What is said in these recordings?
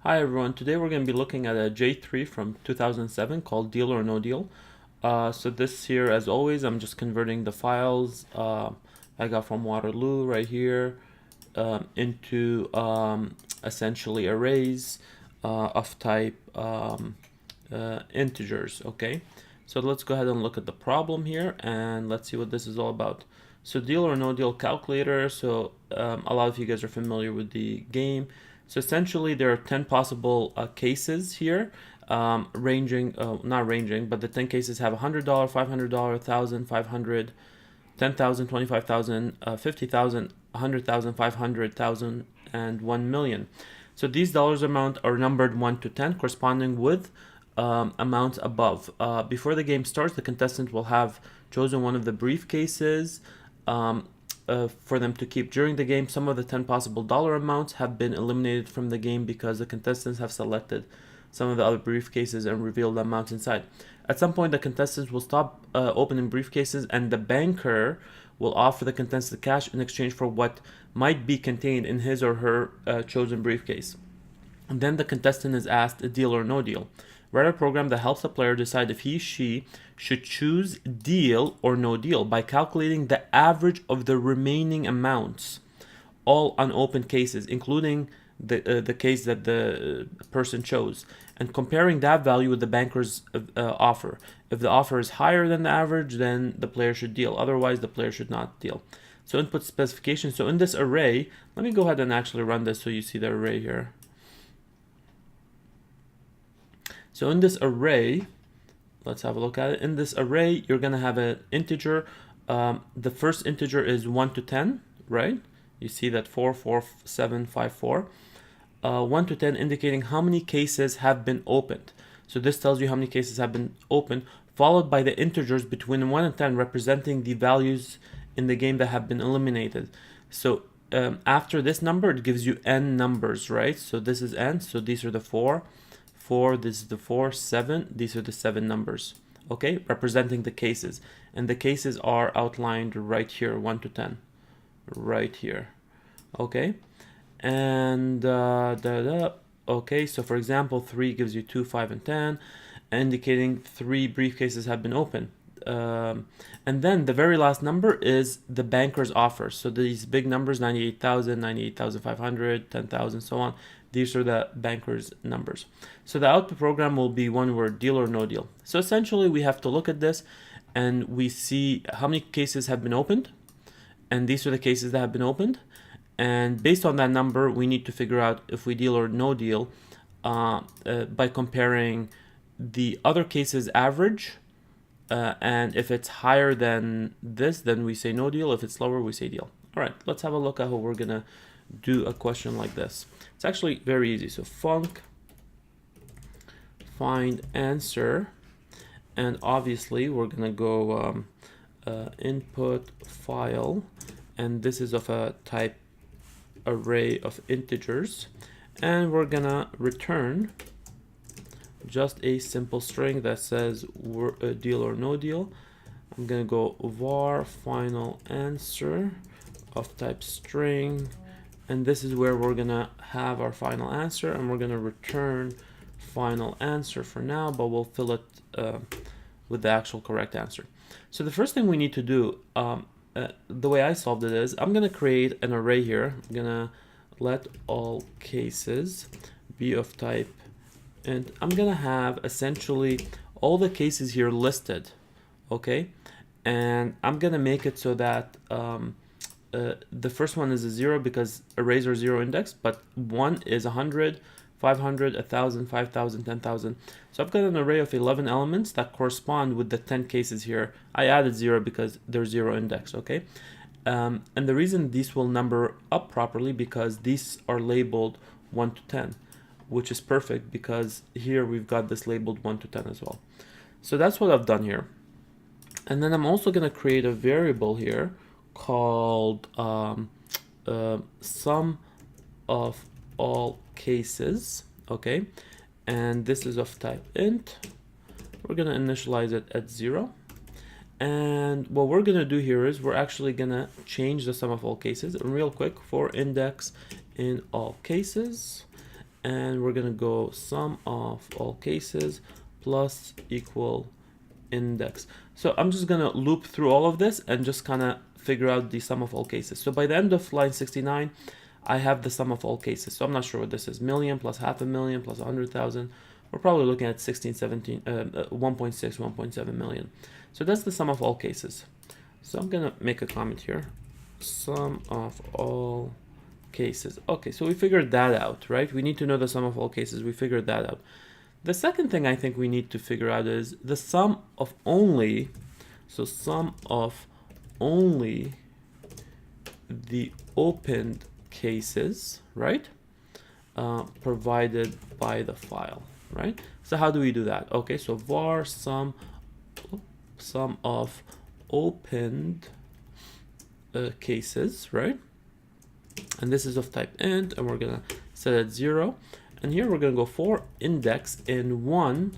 Hi everyone, today we're going to be looking at a J3 from 2007 called Deal or No Deal. So this here, as always, I'm just converting the files I got from Waterloo right here into essentially arrays of type integers, okay? So let's go ahead and look at the problem here and let's see what this is all about. So Deal or No Deal calculator, so a lot of you guys are familiar with the game. So essentially there are 10 possible cases here, not ranging, but the 10 cases have $100, $500, $1,000, $500, $10,000, $25,000, $50,000, $100,000, $500,000, and $1 million. So these dollars amount are numbered 1 to 10, corresponding with amounts above. Before the game starts, the contestant will have chosen one of the briefcases for them to keep during the game. Some of the 10 possible dollar amounts have been eliminated from the game because the contestants have selected some of the other briefcases and revealed the amounts inside. At some point, the contestants will stop opening briefcases and the banker will offer the contestant cash in exchange for what might be contained in his or her chosen briefcase. And then the contestant is asked a deal or no deal. Write a program that helps the player decide if she should choose deal or no deal by calculating the average of the remaining amounts, all unopened cases, including the case that the person chose, and comparing that value with the banker's offer. If the offer is higher than the average, then the player should deal. Otherwise, the player should not deal. So input specification. So in this array, let me go ahead and actually run this so you see the array here. So in this array, let's have a look at it. In this array, you're going to have an integer. The first integer is 1 to 10, right? You see that 4, 4, 7, 5, 4. 1 to 10 indicating how many cases have been opened. So this tells you how many cases have been opened, followed by the integers between 1 and 10 representing the values in the game that have been eliminated. So after this number, it gives you n numbers, right? So this is n, so these are the 4, this is the 4, 7, these are the 7 numbers, okay, representing the cases. And the cases are outlined right here, 1 to 10, right here, okay? And okay, so for example, 3 gives you 2, 5, and 10, indicating 3 briefcases have been opened. And then the very last number is the banker's offer. So these big numbers, 98,000, 98,500, 10,000, so on. These are the banker's numbers. So the output program will be one word, deal or no deal. So essentially we have to look at this and we see how many cases have been opened. And these are the cases that have been opened. And based on that number, we need to figure out if we deal or no deal by comparing the other cases average. And if it's higher than this, then we say no deal. If it's lower, we say deal. All right, let's have a look at how we're going to do a question like this. It's actually very easy. So func find answer. And obviously, we're going to go input file. And this is of a type array of integers. And we're going to return just a simple string that says deal or no deal. I'm going to go var final answer of type string, and this is where we're going to have our final answer, and we're going to return final answer for now, but we'll fill it with the actual correct answer. So the first thing we need to do, the way I solved it is, I'm going to create an array here. I'm going to let all cases be of type, and I'm going to have essentially all the cases here listed, okay? And I'm going to make it so that the first one is a 0 because arrays are 0 indexed, but 1 is 100, 500, 1,000, 5,000, 10,000. So I've got an array of 11 elements that correspond with the 10 cases here. I added 0 because they're 0 indexed, okay? And the reason these will number up properly because these are labeled 1 to 10, which is perfect because here we've got this labeled 1 to 10 as well. So that's what I've done here. And then I'm also going to create a variable here called sum of all cases, okay? And this is of type int. We're going to initialize it at 0. And what we're going to do here is we're actually going to change the sum of all cases. And real quick, for index in all cases. and we're gonna go sum of all cases plus equal index. So I'm just gonna loop through all of this and just kind of figure out the sum of all cases. So by the end of line 69, I have the sum of all cases. So I'm not sure what this is. Million plus half a million plus 100,000. We're probably looking at 16, 17, 1.6, 1.7 million. So that's the sum of all cases. So I'm gonna make a comment here. Sum of all cases. Okay, so we figured that out, right? We need to know the sum of all cases. We figured that out. The second thing I think we need to figure out is the sum of only, so sum of only the opened cases, right? Provided by the file, right? So how do we do that? Okay, so var sum of opened cases, right? And this is of type int, and we're gonna set it 0. And here we're gonna go for index in 1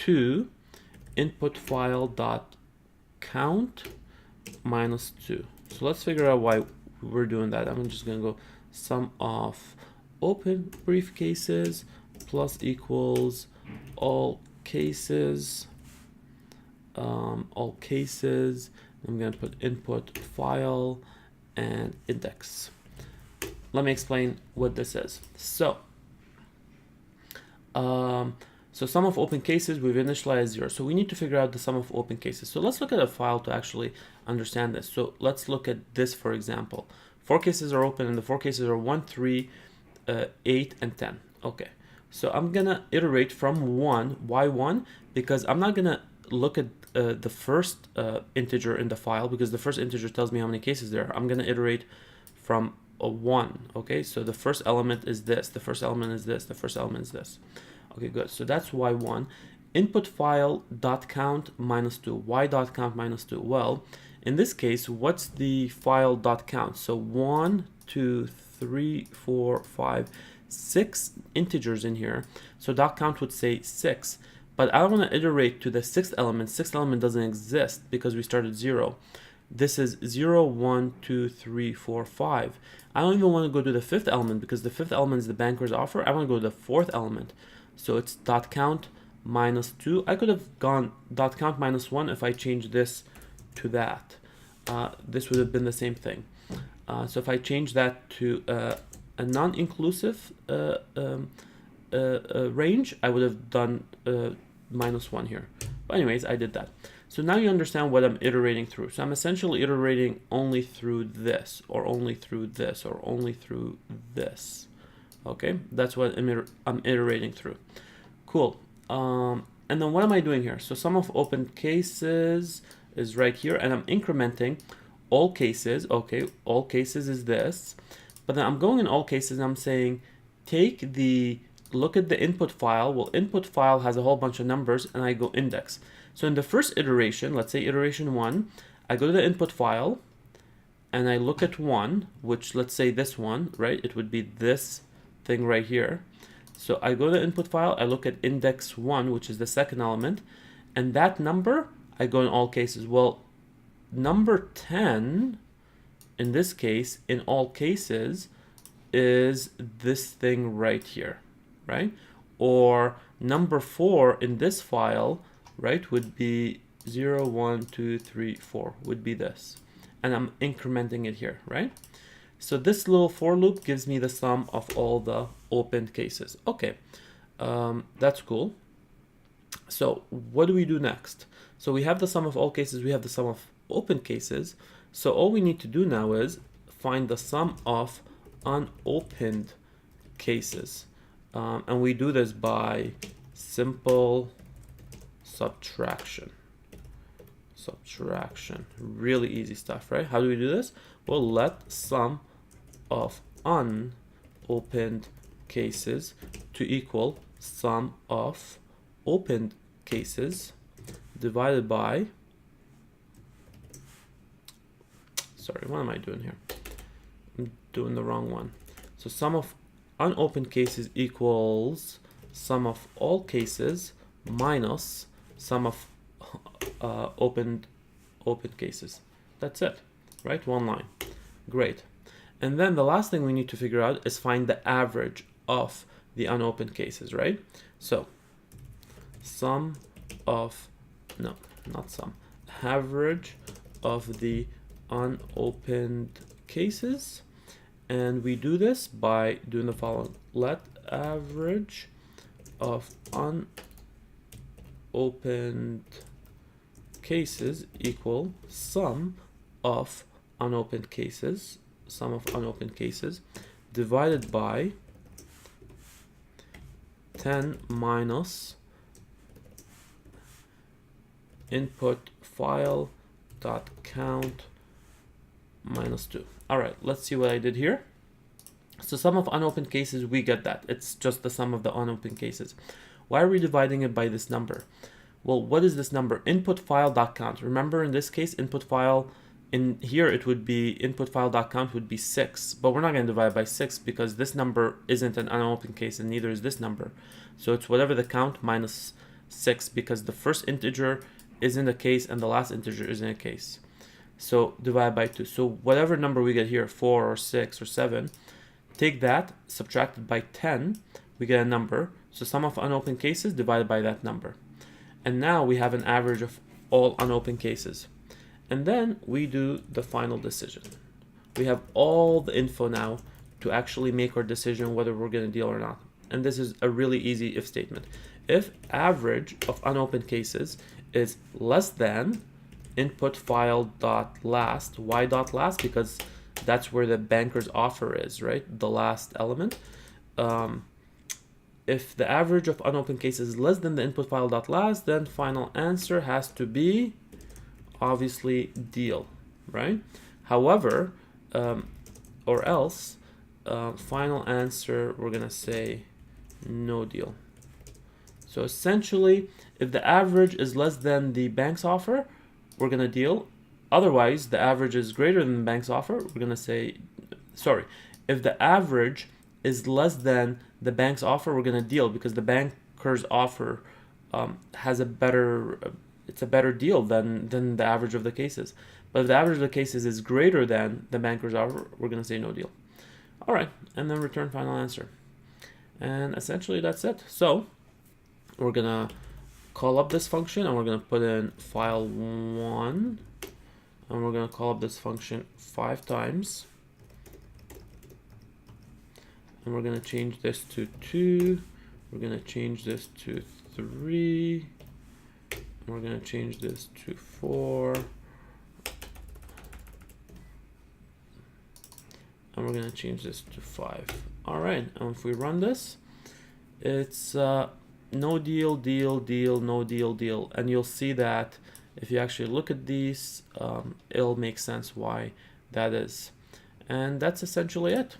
to input file dot count minus 2. So let's figure out why we're doing that. I'm just gonna go sum of open brief cases plus equals all cases. All cases. I'm gonna put input file and index. Let me explain what this is. So sum of open cases, we've initialized 0. So we need to figure out the sum of open cases. So let's look at a file to actually understand this. So let's look at this, for example. 4 cases are open, and the 4 cases are 1, 3, 8, and 10. Okay. So I'm gonna iterate from 1. Why 1? Because I'm not gonna look at the first integer in the file, because the first integer tells me how many cases there are. I'm gonna iterate from a 1. Okay, so the first element is this, the first element is this, the first element is this. Okay, good. So that's why 1. Input file dot count minus 2. Why dot count minus 2? Well, in this case, what's the file dot count? So 1, 2, 3, 4, 5, 6 integers in here. So dot count would say 6. But I want to iterate to the 6th element. 6th element doesn't exist because we started 0. This is 0, 1, 2, 3, 4, 5. I don't even want to go to the 5th element because the 5th element is the banker's offer. I want to go to the 4th element. So it's dot count minus 2. I could have gone dot count minus 1 if I changed this to that. This would have been the same thing. So if I change that to a non-inclusive range, I would have done minus 1 here. But anyways, I did that. So now you understand what I'm iterating through. So I'm essentially iterating only through this, or only through this, or only through this. Okay, that's what I'm iterating through. Cool. And then what am I doing here? So sum of open cases is right here, and I'm incrementing all cases. Okay, all cases is this. But then I'm going in all cases and I'm saying, look at the input file. Well, input file has a whole bunch of numbers, and I go index. So in the first iteration, let's say iteration 1, I go to the input file and I look at 1, which let's say this one, right? It would be this thing right here. So I go to the input file, I look at index 1, which is the second element, and that number, I go in all cases. Well, number 10, in this case, in all cases, is this thing right here, right? Or number 4 in this file, right, would be 0, 1, 2, 3, 4, would be this. And I'm incrementing it here, right? So this little for loop gives me the sum of all the opened cases. Okay, that's cool. So what do we do next? So we have the sum of all cases, we have the sum of open cases. So all we need to do now is find the sum of unopened cases. And we do this by simple subtraction. Really easy stuff, right? How do we do this? Well, let sum of unopened cases to equal sum of opened cases divided by, sorry, what am I doing here? I'm doing the wrong one. So sum of unopened cases equals sum of all cases minus sum of opened cases. That's it, right? One line. Great. And then the last thing we need to figure out is find the average of the unopened cases, right? So sum of, no, not sum, average of the unopened cases. And we do this by doing the following. Let average of unopened cases equal sum of unopened cases, divided by 10 minus input file dot count minus 2. All right, let's see what I did here. So sum of unopened cases, we get that. It's just the sum of the unopened cases. Why are we dividing it by this number? Well, what is this number? Input file dot count. Remember, in this case, input file, in here it would be input file dot count would be 6, but we're not going to divide by 6 because this number isn't an unopened case and neither is this number. So it's whatever the count minus 6, because the first integer is in a case and the last integer is in a case. So divide by 2. So whatever number we get here, 4 or 6 or 7, take that, subtract it by 10, we get a number. So sum of unopened cases divided by that number. And now we have an average of all unopened cases. And then we do the final decision. We have all the info now to actually make our decision whether we're going to deal or not. And this is a really easy if statement. If average of unopened cases is less than input file dot last, why dot last? Because that's where the banker's offer is, right? The last element. If the average of unopened cases is less than the input file dot last, then final answer has to be obviously deal, right? However, or else, final answer, we're gonna say no deal. So essentially, if the average is less than the bank's offer, we're gonna deal. Otherwise, the average is greater than the bank's offer, we're gonna say, sorry, if the average is less than the bank's offer, we're gonna deal, because the banker's offer has a better, it's a better deal than the average of the cases. But if the average of the cases is greater than the banker's offer, we're gonna say no deal. All right, and then return final answer. And essentially that's it. So we're gonna call up this function and we're gonna put in file1, and we're gonna call up this function 5 times. And we're gonna change this to 2. We're gonna change this to 3. And we're gonna change this to 4. And we're gonna change this to 5. All right, and if we run this, it's no deal, deal, deal, no deal, deal. And you'll see that if you actually look at these, it'll make sense why that is. And that's essentially it.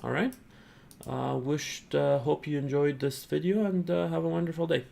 All right. Hope you enjoyed this video, and have a wonderful day.